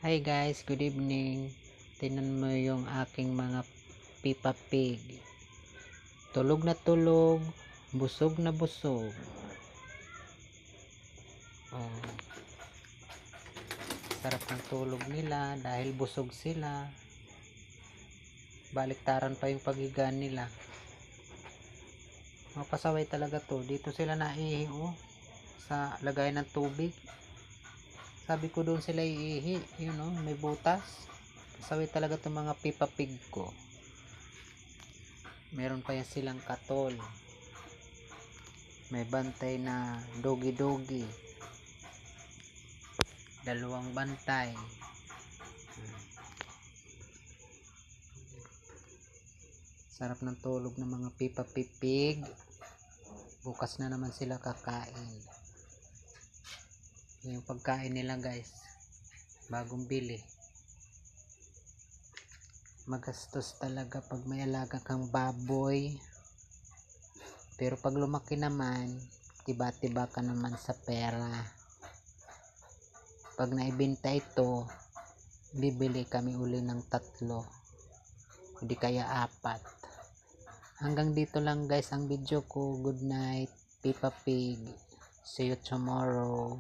Hi guys, good evening. Tingnan mo yung aking mga Peppa Pig. Tulog na tulog, busog na busog. Oh, sarap ng tulog nila dahil busog sila. Baliktaran pa yung paghiga nila. Mapasaway talaga to. Dito sila naihi sa lagayan ng tubig. Sabi ko doon sila iihi, may butas. Pasaway talaga itong mga Peppa Pig ko. Meron pa yan silang katol. May bantay na dogi-dogi. Dalawang bantay. Sarap ng tulog ng mga Peppa Pig. Bukas na naman sila kakain. Yung pagkain nila guys, bagong bili. Magastos talaga pag may alaga kang baboy, pero pag lumaki naman, tiba-tiba ka naman sa pera. Pag naibenta ito, bibili kami uli ng 3 hindi kaya 4. Hanggang dito lang guys ang video ko. Good night Peppa Pig, see you tomorrow.